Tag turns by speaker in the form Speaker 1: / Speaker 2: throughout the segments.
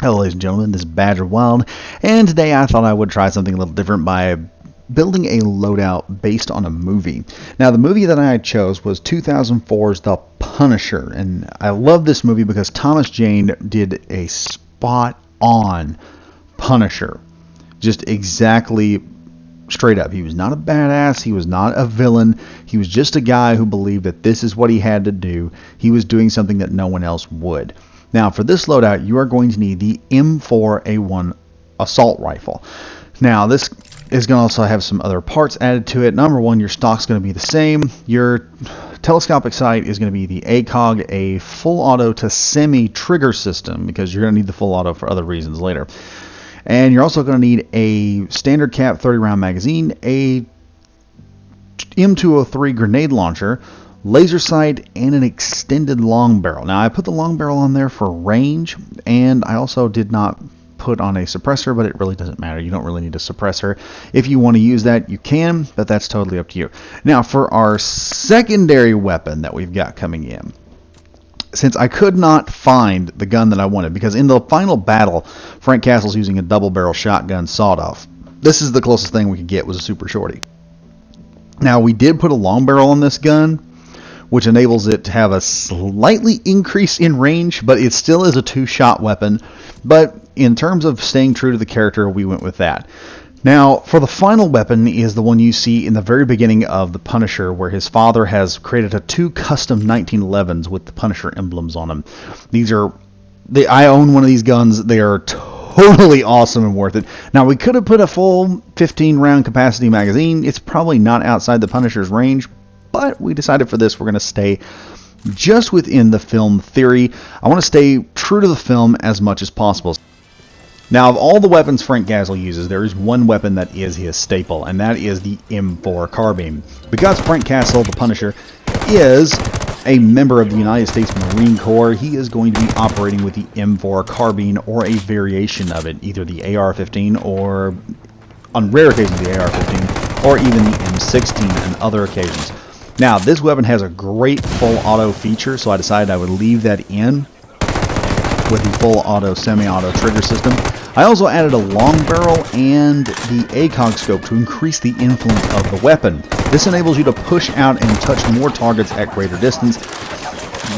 Speaker 1: Hello ladies and gentlemen, this is Badger Wild, and today I thought I would try something a little different by building a loadout based on a movie. Now the movie that I chose was 2004's The Punisher, and I love this movie because Thomas Jane did a spot-on Punisher. Just exactly straight up. He was not a badass, he was not a villain, he was just a guy who believed that this is what he had to do. He was doing something that no one else would. Now, for this loadout, you are going to need the M4A1 assault rifle. Now, this is going to also have some other parts added to it. Number one, your stock's going to be the same. Your telescopic sight is going to be the ACOG, a full auto to semi trigger system, because you're going to need the full auto for other reasons later. And you're also going to need a standard cap 30 round magazine, a M203 grenade launcher, laser sight, and an extended long barrel. Now I put the long barrel on there for range, and I also did not put on a suppressor, but it really doesn't matter. You don't really need a suppressor. If you want to use that, you can, but that's totally up to you. Now for our secondary weapon that we've got coming in, since I could not find the gun that I wanted, because in the final battle, Frank Castle's using a double barrel shotgun sawed-off. This is the closest thing we could get, was a super shorty. Now we did put a long barrel on this gun, which enables it to have a slightly increase in range, but it still is a two-shot weapon. But in terms of staying true to the character, we went with that. Now, for the final weapon is the one you see in the very beginning of The Punisher, where his father has created two custom 1911s with the Punisher emblems on them. I own one of these guns. They are totally awesome and worth it. Now, we could have put a full 15-round capacity magazine. It's probably not outside the Punisher's range, but we decided for this we're going to stay just within the film theory. I want to stay true to the film as much as possible. Now, of all the weapons Frank Castle uses, there is one weapon that is his staple, and that is the M4 carbine. Because Frank Castle, the Punisher, is a member of the United States Marine Corps, he is going to be operating with the M4 carbine or a variation of it, either the AR-15 or, on rare occasions, the AR-15, or even the M16 on other occasions. Now, this weapon has a great full auto feature, so I decided I would leave that in with the full auto, semi-auto trigger system. I also added a long barrel and the ACOG scope to increase the influence of the weapon. This enables you to push out and touch more targets at greater distance,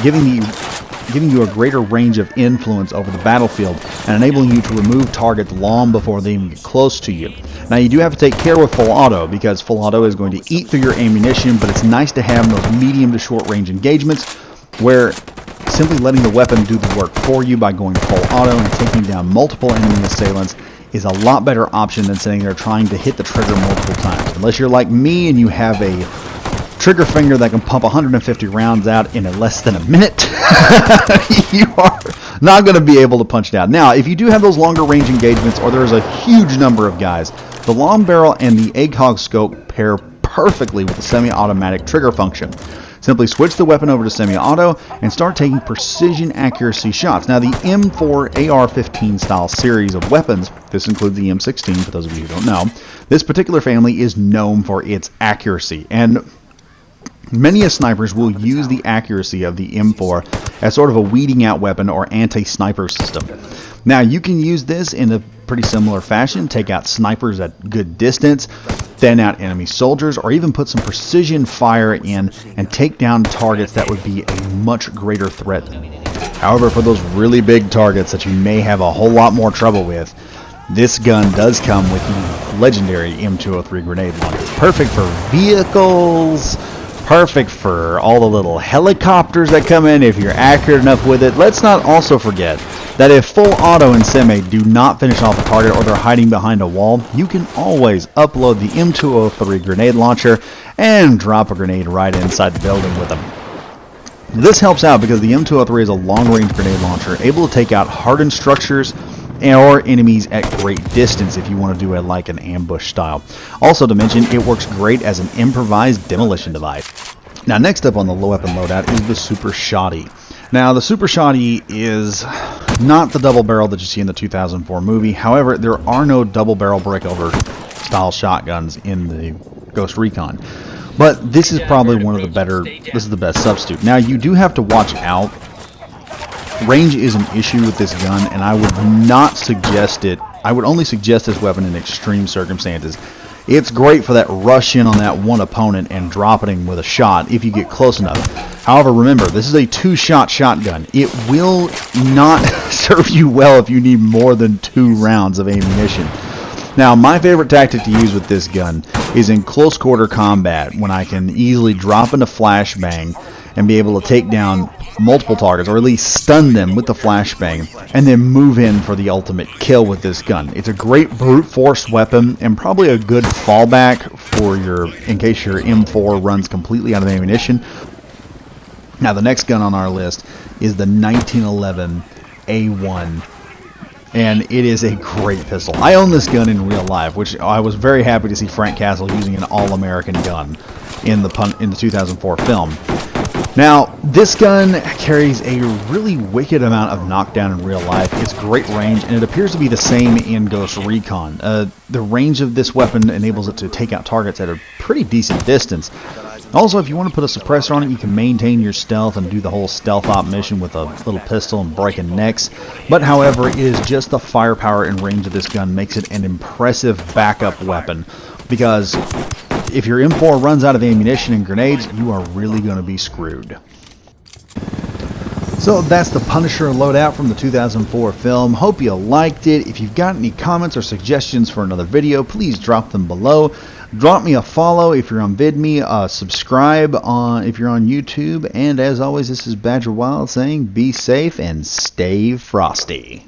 Speaker 1: giving you a greater range of influence over the battlefield and enabling you to remove targets long before they even get close to you. Now, you do have to take care with full auto, because full auto is going to eat through your ammunition, but it's nice to have those medium to short range engagements where simply letting the weapon do the work for you by going full auto and taking down multiple enemy assailants is a lot better option than sitting there trying to hit the trigger multiple times. Unless you're like me and you have a trigger finger that can pump 150 rounds out in less than a minute, you are not going to be able to punch down. Now, if you do have those longer range engagements, or there's a huge number of guys, the long barrel and the ACOG scope pair perfectly with the semi-automatic trigger function. Simply switch the weapon over to semi-auto and start taking precision accuracy shots. Now, the M4 AR-15 style series of weapons, this includes the M16 for those of you who don't know, this particular family is known for its accuracy, and many snipers will use the accuracy of the M4 as sort of a weeding out weapon or anti-sniper system. Now, you can use this in a pretty similar fashion, take out snipers at good distance, thin out enemy soldiers, or even put some precision fire in and take down targets that would be a much greater threat. However, for those really big targets that you may have a whole lot more trouble with, this gun does come with the legendary M203 grenade launcher. Perfect for vehicles, perfect for all the little helicopters that come in if you're accurate enough with it. Let's not also forget that if full auto and semi do not finish off a target, or they're hiding behind a wall, you can always upload the M203 grenade launcher and drop a grenade right inside the building with them. This helps out because the M203 is a long-range grenade launcher, able to take out hardened structures or enemies at great distance if you want to do it like an ambush style. Also to mention, it works great as an improvised demolition device. Now, next up on the weapon loadout is the Super Shotty. Now, the Super Shotty is not the double barrel that you see in the 2004 movie. However, there are no double barrel breakover style shotguns in the Ghost Recon. But this is probably one of the better, this is the best substitute. Now, you do have to watch out Range is an issue with this gun, and I would not suggest it. I would only suggest this weapon in extreme circumstances. It's great for that rush in on that one opponent and dropping him with a shot if you get close enough. However, remember, this is a 2-shot shotgun. It will not serve you well if you need more than 2 rounds of ammunition. Now, my favorite tactic to use with this gun is in close quarter combat, when I can easily drop into flashbang and be able to take down multiple targets, or at least stun them with the flashbang, and then move in for the ultimate kill with this gun. It's a great brute force weapon, and probably a good fallback for in case your M4 runs completely out of ammunition. Now, the next gun on our list is the 1911 A1. And it is a great pistol. I own this gun in real life, which I was very happy to see Frank Castle using an all-American gun in the 2004 film. Now, this gun carries a really wicked amount of knockdown in real life. It's great range, and it appears to be the same in Ghost Recon. The range of this weapon enables it to take out targets at a pretty decent distance. Also, if you want to put a suppressor on it, you can maintain your stealth and do the whole stealth op mission with a little pistol and breaking necks. But however, it is just the firepower and range of this gun makes it an impressive backup weapon, because if your M4 runs out of ammunition and grenades, you are really going to be screwed. So that's the Punisher Loadout from the 2004 film. Hope you liked it. If you've got any comments or suggestions for another video, please drop them below. Drop me a follow if you're on VidMe, subscribe if you're on YouTube, and as always, this is Badger Wild saying be safe and stay frosty.